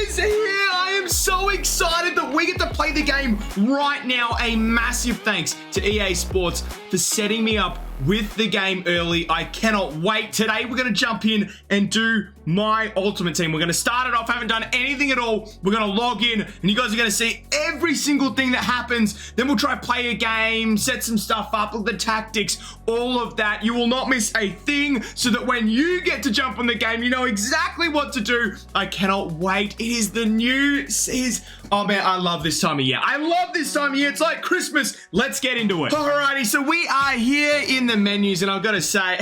is here. I am so excited that we get to play the game right now. A massive thanks to EA Sports for setting me up with the game early. I cannot wait. Today, we're going to jump in and do my ultimate team. We're going to start it off. Haven't done anything at all. We're going to log in, and you guys are going to see every single thing that happens. Then we'll try play a game, set some stuff up, look at the tactics, all of that. You will not miss a thing, so that when you get to jump on the game, you know exactly what to do. I cannot wait. It is the new season. Oh man, I love this time of year. I love this time of year. It's like Christmas. Let's get into it. Alrighty, so we are here in the menus, and I've got to say,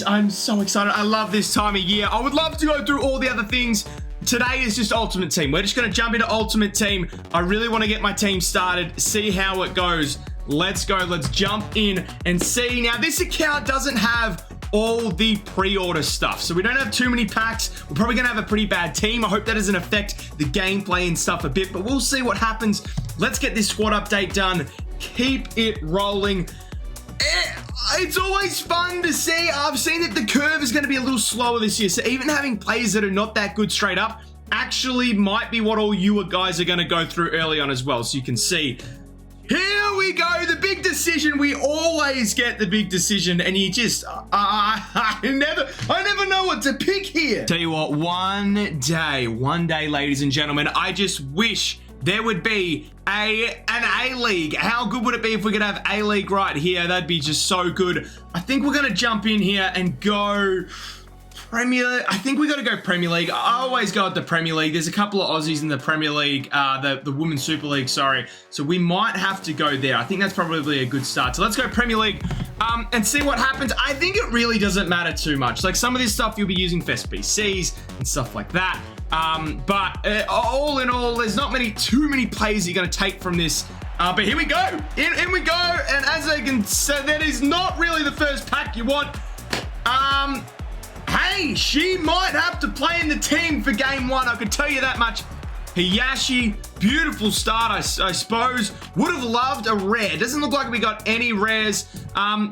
I'm so excited. I love this time of year. I would love to go through all the other things. Today is just Ultimate Team. We're just going to jump into Ultimate Team. I really want to get my team started, see how it goes. Let's go. Let's jump in and see. Now, this account doesn't have all the pre-order stuff, so we don't have too many packs. We're probably gonna have a pretty bad team. I hope that doesn't affect the gameplay and stuff a bit, but we'll see what happens. Let's get this squad update done. Keep it rolling. It's always fun to see. I've seen that the curve is going to be a little slower this year, so even having players that are not that good straight up actually might be what all you guys are going to go through early on as well. So you can see, here we go, the big decision. We always get the big decision, and you just, I never know what to pick here. Tell you what, one day, ladies and gentlemen, I just wish there would be an A-League. How good would it be if we could have A-League right here? That'd be just so good. I think we're going to jump in here and go Premier. I think we got to go Premier League. I always go at the Premier League. There's a couple of Aussies in the Premier League, the Women's Super League, sorry. So we might have to go there. I think that's probably a good start. So let's go Premier League and see what happens. I think it really doesn't matter too much. Like some of this stuff you'll be using for SBCs and stuff like that. But all in all, there's not too many players you're going to take from this. But here we go. In we go. And as I can say, that is not really the first pack you want. Hey, she might have to play in the team for game one. I could tell you that much. Hayashi, beautiful start, I suppose. Would have loved a rare. Doesn't look like we got any rares.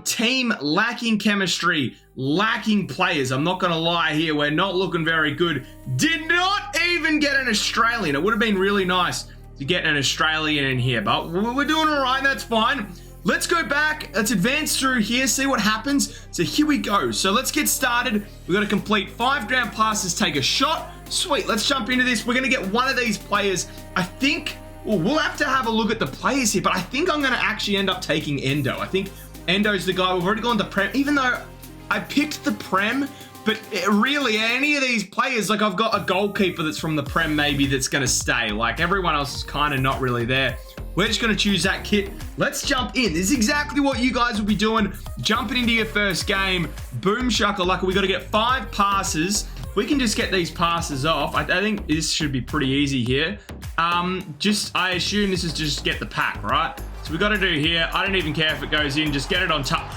Team lacking chemistry, lacking players. I'm not going to lie here. We're not looking very good. Did not even get an Australian. It would have been really nice to get an Australian in here, but we're doing all right. That's fine. Let's go back. Let's advance through here, see what happens. So here we go. So let's get started. We've got to complete 5 ground passes, take a shot. Sweet, let's jump into this. We're going to get one of these players. I think, we'll have to have a look at the players here, but I think I'm going to actually end up taking Endo. I think Endo's the guy. We've already gone to Prem, even though I picked the Prem, but really any of these players, like I've got a goalkeeper that's from the Prem maybe that's going to stay. Like everyone else is kind of not really there. We're just going to choose that kit. Let's jump in. This is exactly what you guys will be doing. Jumping into your first game. Boom shakalaka. We got to get 5 passes. We can just get these passes off. I think this should be pretty easy here. I assume this is just get the pack, right? So we got to do here. I don't even care if it goes in. Just get it on top.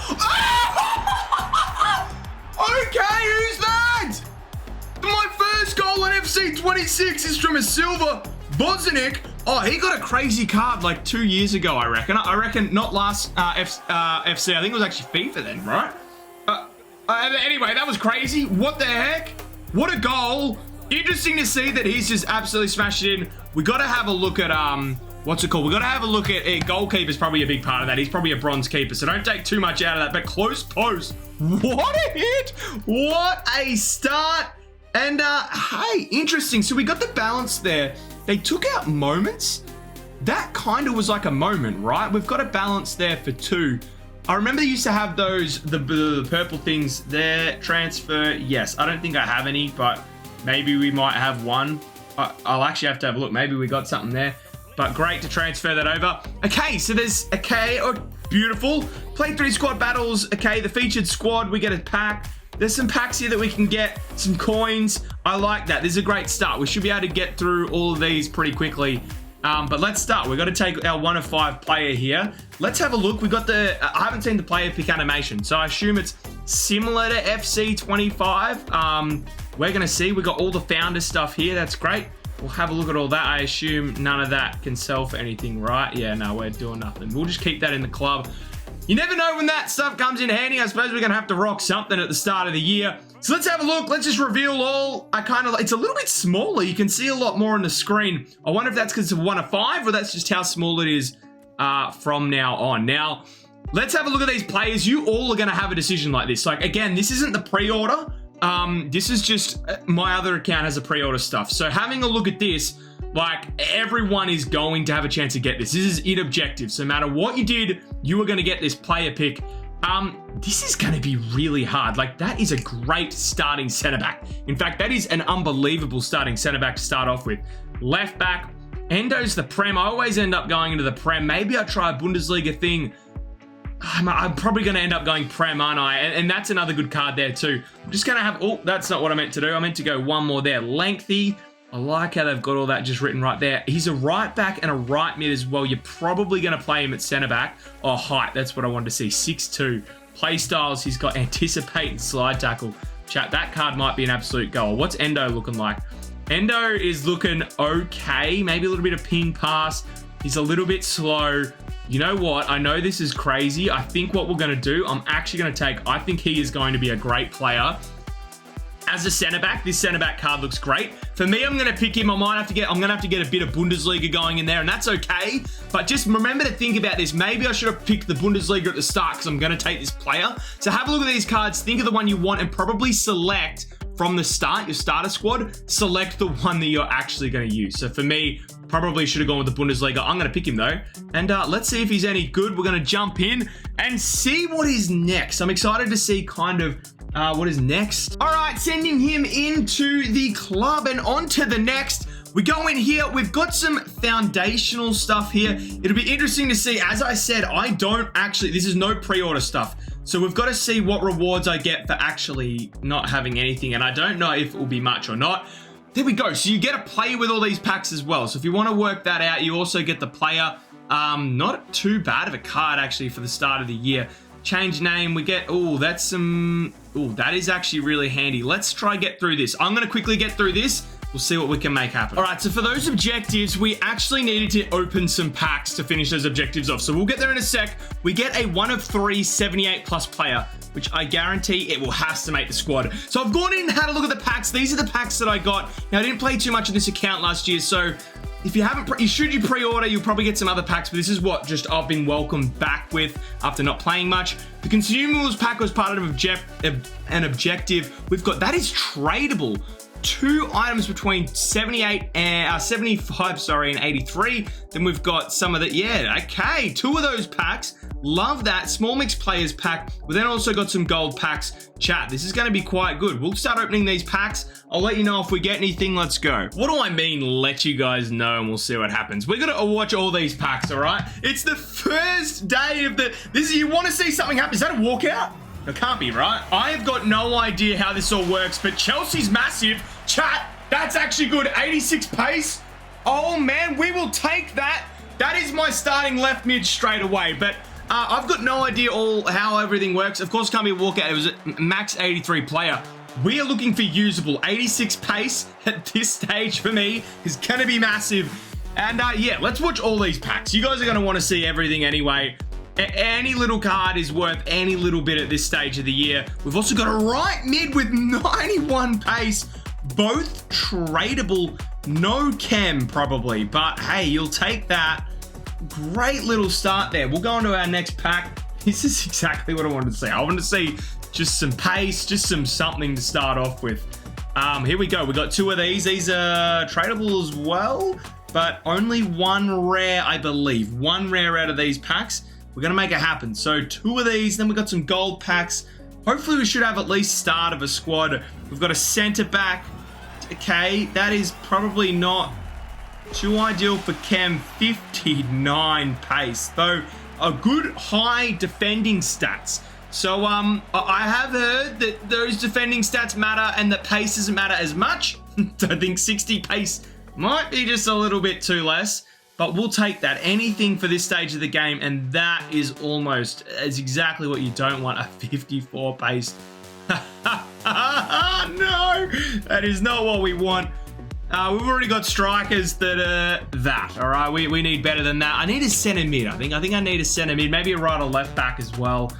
Okay, who's that? My first goal in FC 26 is from a silver Bozanic. Oh, he got a crazy card like 2 years ago, I reckon. I reckon not last FC. I think it was actually FIFA then, right? Anyway, that was crazy. What the heck? What a goal. Interesting to see that he's just absolutely smashed it in. We got to have a look at, what's it called? We got to have a look at, goalkeeper's probably a big part of that. He's probably a bronze keeper, so don't take too much out of that. But close post. What a hit. What a start. And, hey, interesting. So we got the balance there. They took out moments. That kind of was like a moment, right? We've got a balance there for 2. I remember they used to have those, the purple things there. Transfer, yes. I don't think I have any, but maybe we might have one. I'll actually have to have a look. Maybe we got something there. But great to transfer that over. Okay, so there's, okay, oh, beautiful. Play 3 squad battles. Okay, the featured squad, we get a pack. There's some packs here that we can get, some coins. I like that. This is a great start. We should be able to get through all of these pretty quickly. But let's start. We've got to take our 1 of 5 player here. Let's have a look. We got the, I haven't seen the player pick animation, so I assume it's similar to FC 25. We're going to see. We got all the founder stuff here. That's great. We'll have a look at all that. I assume none of that can sell for anything, right? Yeah, no, we're doing nothing. We'll just keep that in the club. You never know when that stuff comes in handy. I suppose we're going to have to rock something at the start of the year. So let's have a look. Let's just reveal all. It's a little bit smaller. You can see a lot more on the screen. I wonder if that's because it's a 1 of 5 or that's just how small it is from now on. Now, let's have a look at these players. You all are going to have a decision like this. Like, again, this isn't the pre-order. This is just my other account has a pre-order stuff. So having a look at this, like, everyone is going to have a chance to get this. This is in objective. So no matter what you did, you are going to get this player pick. This is going to be really hard. Like, that is a great starting center back. In fact, that is an unbelievable starting center back to start off with. Left back, Endo's the Prem. I always end up going into the Prem. Maybe I try a Bundesliga thing. I'm probably going to end up going Prem, aren't I? And that's another good card there too. I'm just going to have... Oh, that's not what I meant to do. I meant to go one more there. Lengthy. I like how they've got all that just written right there. He's a right back and a right mid as well. You're probably going to play him at centre back. Oh, height. That's what I wanted to see. 6'2". Play styles. He's got anticipate and slide tackle. Chat, that card might be an absolute goal. What's Endo looking like? Endo is looking okay. Maybe a little bit of ping pass. He's a little bit slow. You know what? I know this is crazy. I think what we're going to do, I'm actually going to take... I think he is going to be a great player. As a centre back, this centre back card looks great. For me, I'm going to pick him. I'm going to have to get a bit of Bundesliga going in there, and that's okay. But just remember to think about this. Maybe I should have picked the Bundesliga at the start because I'm going to take this player. So have a look at these cards. Think of the one you want and probably select from the start, your starter squad. Select the one that you're actually going to use. So for me, probably should have gone with the Bundesliga. I'm going to pick him though. And let's see if he's any good. We're going to jump in and see what is next. I'm excited to see kind of what is next. All right, sending him into the club and on to the next. We go in here. We've got some foundational stuff here. It'll be interesting to see. As I said, I don't actually, this is no pre-order stuff. So we've got to see what rewards I get for actually not having anything. And I don't know if it will be much or not. There we go. So you get to play with all these packs as well. So if you want to work that out, you also get the player. Not too bad of a card actually for the start of the year. Change name, we get, that's some, that is actually really handy. Let's try get through this. I'm going to quickly get through this. We'll see what we can make happen. All right, so for those objectives, we actually needed to open some packs to finish those objectives off. So we'll get there in a sec. We get a 1 of 3 78 plus player, which I guarantee it will have to make the squad. So I've gone in and had a look at the packs. These are the packs that I got. Now, I didn't play too much of this account last year, so if you haven't, should you pre-order, you'll probably get some other packs, but this is what just I've been welcomed back with after not playing much. The consumables pack was part of an objective. We've got, that is tradable. 2 items between 75, and 83. Then we've got some of the, okay, 2 of those packs. Love that. Small mix players pack. We then also got some gold packs. Chat, this is going to be quite good. We'll start opening these packs. I'll let you know if we get anything. Let's go. What do I mean, let you guys know, and we'll see what happens. We're going to watch all these packs, all right? It's the first day of you want to see something happen. Is that a walkout? It can't be, right? I have got no idea how this all works, but Chelsea's massive. Chat, that's actually good. 86 pace. Oh, man, we will take that. That is my starting left mid straight away, but I've got no idea how everything works. Of course, it can't be a walkout. It was a max 83 player. We are looking for usable. 86 pace at this stage for me is going to be massive. And yeah, let's watch all these packs. You guys are going to want to see everything anyway. Any little card is worth any little bit at this stage of the year. We've also got a right mid with 91 pace. Both tradable. No chem probably, but hey, you'll take that. Great little start there. We'll go on to our next pack. This is exactly what I wanted to see. I wanted to see just some pace, just something to start off with. Here we go. We got 2 of these. These are tradable as well, but only 1 rare, I believe. 1 rare out of these packs. We're going to make it happen. So 2 of these, then we got some gold packs. Hopefully we should have at least start of a squad. We've got a center back. Okay, that is probably not too ideal for Chem. 59 pace, though a good high defending stats. So I have heard that those defending stats matter and that pace doesn't matter as much. I think 60 pace might be just a little bit too less, but we'll take that. Anything for this stage of the game, and that is exactly what you don't want, a 54 pace. No, that is not what we want. We've already got strikers that are all right. We need better than that. I need a center mid. I think I need a center mid, maybe a right or left back as well.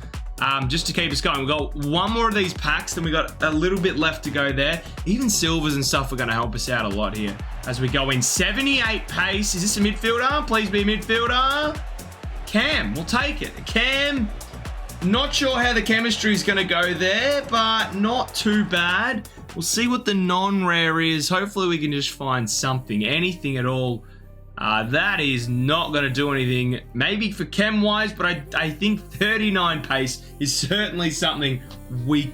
just to keep us going. We've got one more of these packs, then we got a little bit left to go there. Even silvers and stuff are going to help us out a lot here as we go in. 78 pace. Is this a midfielder? Please be a midfielder. Cam, we'll take it. Cam, not sure how the chemistry is going to go there, but not too bad. We'll see what the non-rare is. Hopefully we can just find something, anything at all. That is not going to do anything, maybe for chem-wise, but I think 39 pace is certainly something we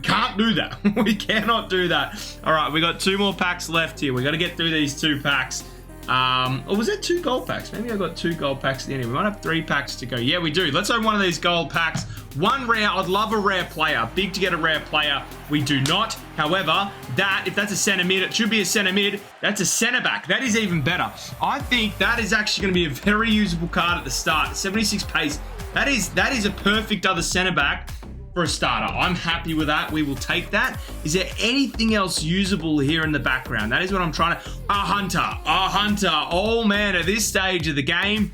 can't do that. We cannot do that. All right, we got 2 more packs left here. We got to get through these 2 packs. Or was that 2 gold packs? Maybe I got 2 gold packs at the end. We might have 3 packs to go. Yeah, we do. Let's open one of these gold packs. 1 rare. I'd love a rare player. Big to get a rare player. We do not. However, if that's a centre mid, it should be a centre mid. That's a centre back. That is even better. I think that is actually going to be a very usable card at the start. 76 pace. That is a perfect other centre back for a starter. I'm happy with that. We will take that. Is there anything else usable here in the background? That is what I'm trying to... A hunter. Oh, man, at this stage of the game,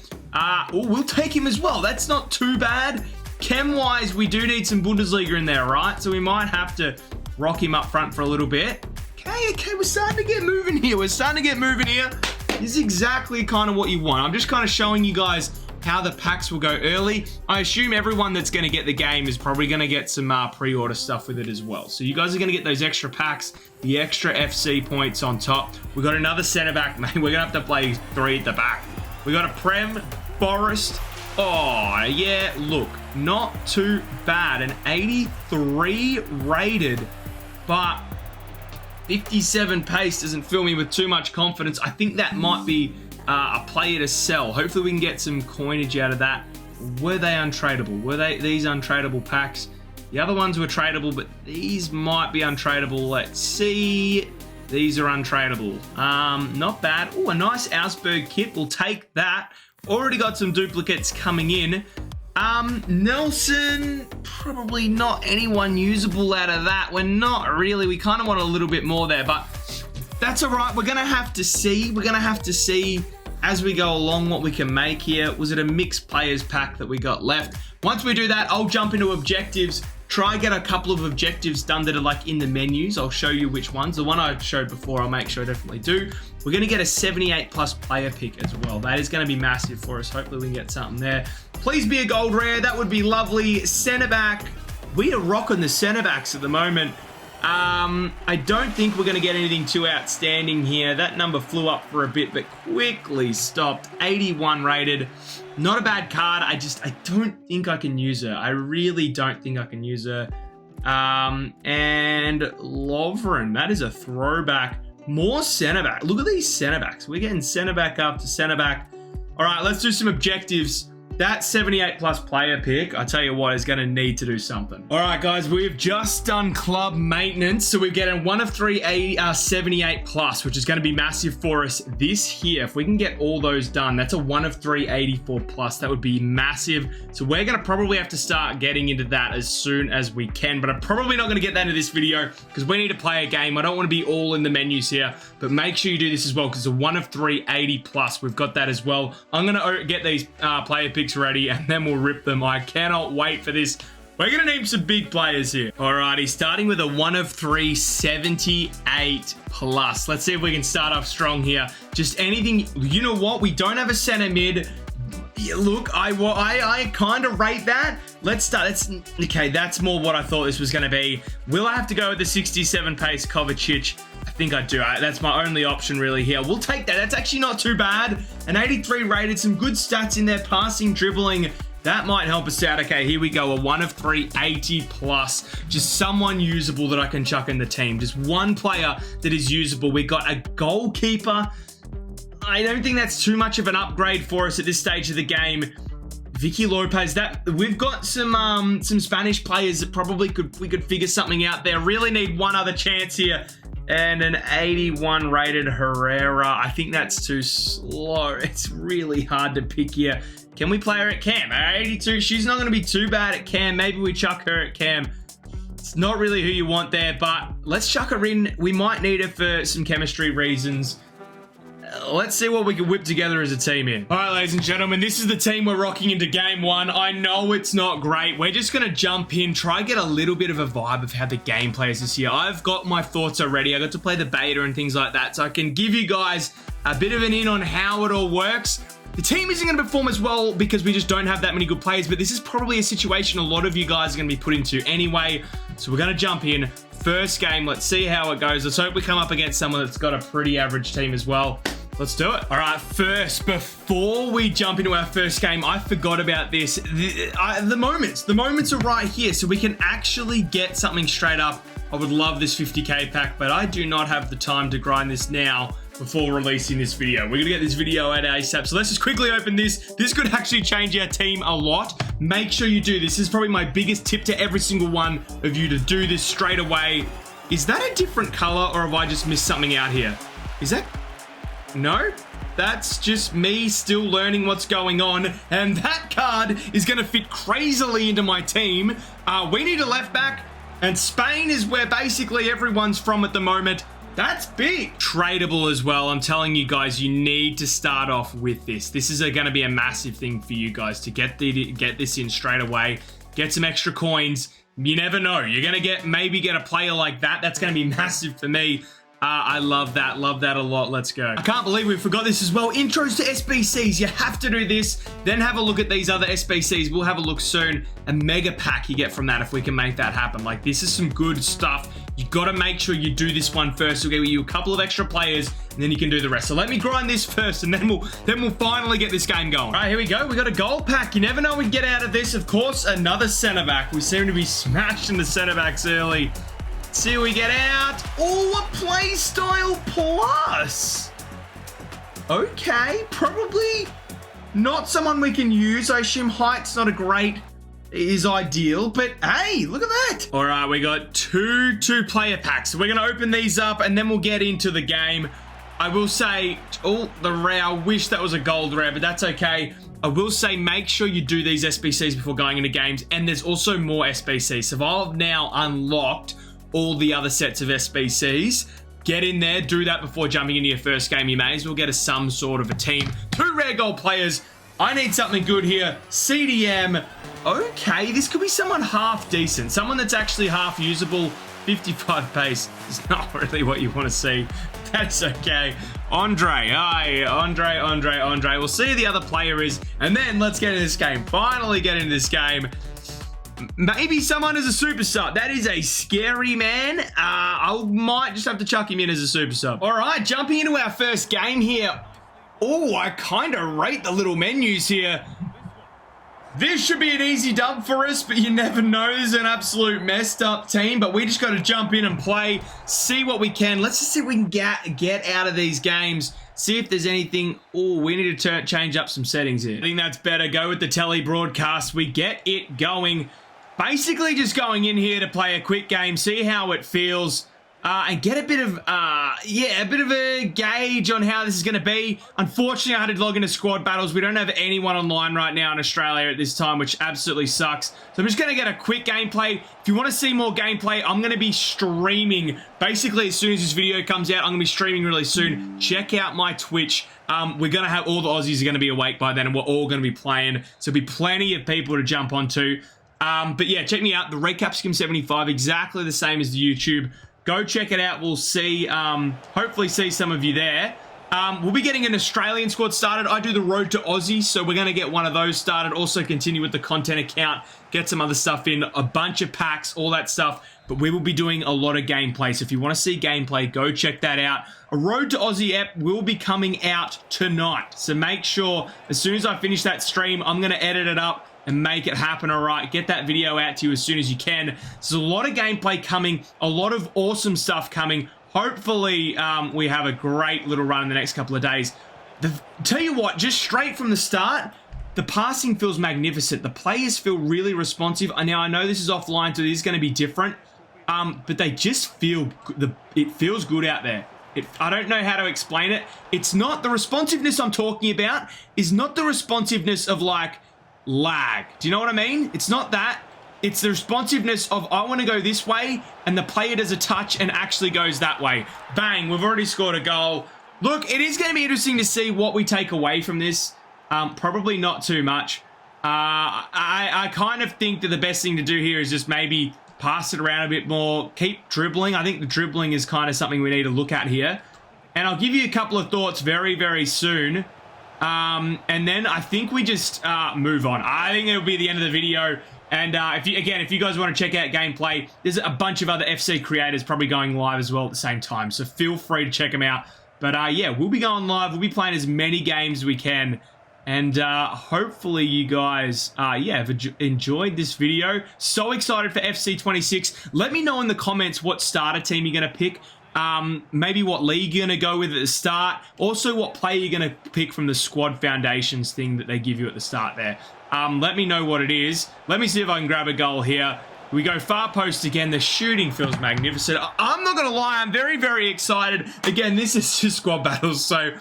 we'll take him as well. That's not too bad. Chem-wise, we do need some Bundesliga in there, right? So we might have to rock him up front for a little bit. Okay, we're starting to get moving here. This is exactly kind of what you want. I'm just kind of showing you guys how the packs will go early. I assume everyone that's going to get the game is probably going to get some pre-order stuff with it as well. So you guys are going to get those extra packs, the extra FC points on top. We got another centre back, mate. We're going to have to play 3 at the back. We got a Prem, Forest. Oh, yeah, look, not too bad. An 83 rated, but 57 pace doesn't fill me with too much confidence. I think that might be a player to sell. Hopefully we can get some coinage out of that. Were they untradeable? Were these untradeable packs? The other ones were tradable, but these might be untradeable. Let's see. These are untradeable. Not bad. Oh, a nice Augsburg kit. We'll take that. Already got some duplicates coming in. Nelson, probably not anyone usable out of that. We're not really. We kind of want a little bit more there, but that's all right. We're going to have to see. We're going to have to see as we go along what we can make here. Was it a mixed players pack that we got left? Once we do that, I'll jump into objectives. Try get a couple of objectives done that are like in the menus. I'll show you which ones. The one I showed before, I'll make sure I definitely do. We're going to get a 78 plus player pick as well. That is going to be massive for us. Hopefully we can get something there. Please be a gold rare. That would be lovely. Centre back. We are rocking the centre backs at the moment. I don't think we're going to get anything too outstanding here. That number flew up for a bit, but quickly stopped. 81 rated. Not a bad card. I don't think I can use her. I really don't think I can use her. And Lovren, that is a throwback. More centre back. Look at these centre backs. We're getting centre back up to centre back. All right, let's do some objectives. That 78 plus player pick, I tell you what, is going to need to do something. All right, guys, we've just done club maintenance. So we're getting 1 of 3 78 plus, which is going to be massive for us this here. If we can get all those done, that's a 1 of 3 84 plus. That would be massive. So we're going to probably have to start getting into that as soon as we can. But I'm probably not going to get that into this video because we need to play a game. I don't want to be all in the menus here. But make sure you do this as well because it's a 1 of 3 80 plus. We've got that as well. I'm going to get these player picks ready and then we'll rip them. I cannot wait for this. We're going to need some big players here. Alrighty, starting with a 1 of 3 78 plus. Let's see if we can start off strong here. Just anything. You know what? We don't have a center mid. Yeah, look, I kind of rate that. Let's start. Okay, that's more what I thought this was going to be. Will I have to go with the 67 pace Kovacic? I think I do. That's my only option really here. We'll take that. That's actually not too bad. An 83 rated, some good stats in there, passing, dribbling. That might help us out. Okay, here we go. A 1 of 3 80 plus. Just someone usable that I can chuck in the team. Just one player that is usable. We got a goalkeeper. I don't think that's too much of an upgrade for us at this stage of the game. Vicky Lopez, that we've got some Spanish players that probably we could figure something out there. Really need one other chance here. And an 81 rated Herrera. I think that's too slow. It's really hard to pick here. Can we play her at cam? 82, she's not going to be too bad at cam. Maybe we chuck her at cam. It's not really who you want there, but let's chuck her in. We might need her for some chemistry reasons. let's see what we can whip together as a team here. All right, ladies and gentlemen, this is the team we're rocking into game one. I know it's not great. We're just going to jump in, try and get a little bit of a vibe of how the gameplay is this year. I've got my thoughts already. I got to play the beta and things like that, so I can give you guys a bit of an in on how it all works. The team isn't going to perform as well because we just don't have that many good players, but this is probably a situation a lot of you guys are going to be put into anyway. So we're going to jump in. First game, let's see how it goes. Let's hope we come up against someone that's got a pretty average team as well. Let's do it. All right, first, before we jump into our first game, I forgot about this. The moments are right here, so we can actually get something straight up. I would love this 50k pack, but I do not have the time to grind this now before releasing this video. We're gonna get this video out ASAP, so let's just quickly open this. This could actually change our team a lot. Make sure you do this. This is probably my biggest tip to every single one of you, to do this straight away. Is that a different color, or have I just missed something out here? Is that... No? That's just me still learning what's going on, and that card is gonna fit crazily into my team. We need a left back, and Spain is where basically everyone's from at the moment. That's big. Tradable as well. I'm telling you guys, you need to start off with this. This is going to be a massive thing for you guys to get this in straight away. Get some extra coins. You never know. You're going to maybe get a player like that. That's going to be massive for me. I love that. Love that a lot. Let's go. I can't believe we forgot this as well. Intros to SBCs. You have to do this. Then have a look at these other SBCs. We'll have a look soon. A mega pack you get from that if we can make that happen. Like, this is some good stuff. You got to make sure you do this one first. We'll give you a couple of extra players, and then you can do the rest. So let me grind this first, and then we'll finally get this game going. All right, here we go. We got a gold pack. You never know what we can get out of this. Of course, another center back. We seem to be smashing the center backs early. Let's see what we get out. Oh, a play style plus. Okay, probably not someone we can use. I assume height's not a great... is ideal, but hey, look at that. All right, we got two player packs. So we're gonna open these up and then we'll get into the game. I will say, oh, the rare, I wish that was a gold rare, but that's okay. I will say, make sure you do these SBCs before going into games, and there's also more SBCs. So I've now unlocked all the other sets of SBCs. Get in there, do that before jumping into your first game. You may as well get some sort of a team. 2 rare gold players. I need something good here. CDM. Okay, this could be someone half decent. Someone that's actually half usable. 55 pace is not really what you want to see. That's okay. Andre. Hi, Andre. We'll see who the other player is, and then let's get into this game. Finally get into this game. Maybe someone is a super sub. That is a scary man. I might just have to chuck him in as a super sub. All right, jumping into our first game here. Oh, I kind of rate the little menus here. This should be an easy dub for us, but you never know. This is an absolute messed up team, but we just got to jump in and play, see what we can. Let's just see if we can get out of these games, see if there's anything. Oh, we need to change up some settings here. I think that's better. Go with the tele broadcast. We get it going. Basically just going in here to play a quick game, see how it feels. And get a bit of, a bit of a gauge on how this is going to be. Unfortunately, I had to log into squad battles. We don't have anyone online right now in Australia at this time, which absolutely sucks. So I'm just going to get a quick gameplay. If you want to see more gameplay, I'm going to be streaming. Basically, as soon as this video comes out, I'm going to be streaming really soon. Check out my Twitch. We're going to have all the Aussies are going to be awake by then, and we're all going to be playing. So there'll be plenty of people to jump onto. But yeah, check me out. The Recap Skim 75, exactly the same as the YouTube. Go check it out. We'll see, hopefully see some of you there. We'll be getting an Australian squad started. I do the Road to Aussie, so we're going to get one of those started. Also continue with the content account, get some other stuff in, a bunch of packs, all that stuff. But we will be doing a lot of gameplay. So if you want to see gameplay, go check that out. A Road to Aussie app will be coming out tonight. So make sure, as soon as I finish that stream, I'm going to edit it up and make it happen. All right, get that video out to you as soon as you can. There's a lot of gameplay coming, a lot of awesome stuff coming. Hopefully, we have a great little run in the next couple of days. Tell you what, just straight from the start, the passing feels magnificent. The players feel really responsive. Now, I know this is offline, so this is going to be different, but they just feel, it feels good out there. I don't know how to explain it. It's not the responsiveness I'm talking about, is not the responsiveness of like, lag. Do you know what I mean? It's not that. It's the responsiveness of I want to go this way and the player does a touch and actually goes that way. Bang, we've already scored a goal. Look, it is going to be interesting to see what we take away from this. Probably not too much. I kind of think that the best thing to do here is just maybe pass it around a bit more. Keep dribbling. I think the dribbling is kind of something we need to look at here. And I'll give you a couple of thoughts very, very soon. And then I think we just move on. I think it'll be the end of the video. And if you guys want to check out gameplay, there's a bunch of other FC creators probably going live as well at the same time. So feel free to check them out. But yeah, we'll be going live. We'll be playing as many games as we can. And hopefully you guys, have enjoyed this video. So excited for FC 26. Let me know in the comments what starter team you're going to pick. Maybe what league you're going to go with at the start. Also, what player you're going to pick from the squad foundations thing that they give you at the start there. Let me know what it is. Let me see if I can grab a goal here. We go far post again. The shooting feels magnificent. I'm not going to lie. I'm very, very excited. Again, this is just squad battles, so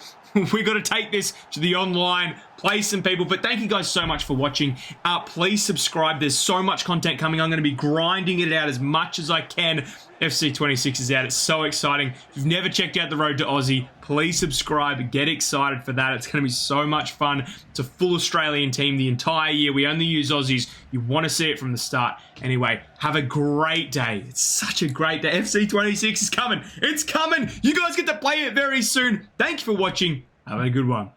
we got to take this to the online, play some people. But thank you guys so much for watching. Please subscribe. There's so much content coming. I'm going to be grinding it out as much as I can. FC 26 is out. It's so exciting. If you've never checked out the Road to Aussie, please subscribe. Get excited for that. It's going to be so much fun. It's a full Australian team the entire year. We only use Aussies. You want to see it from the start. Anyway, have a great day. It's such a great day. FC 26 is coming. It's coming. You guys get to play it very soon. Thank you for watching. Have a good one.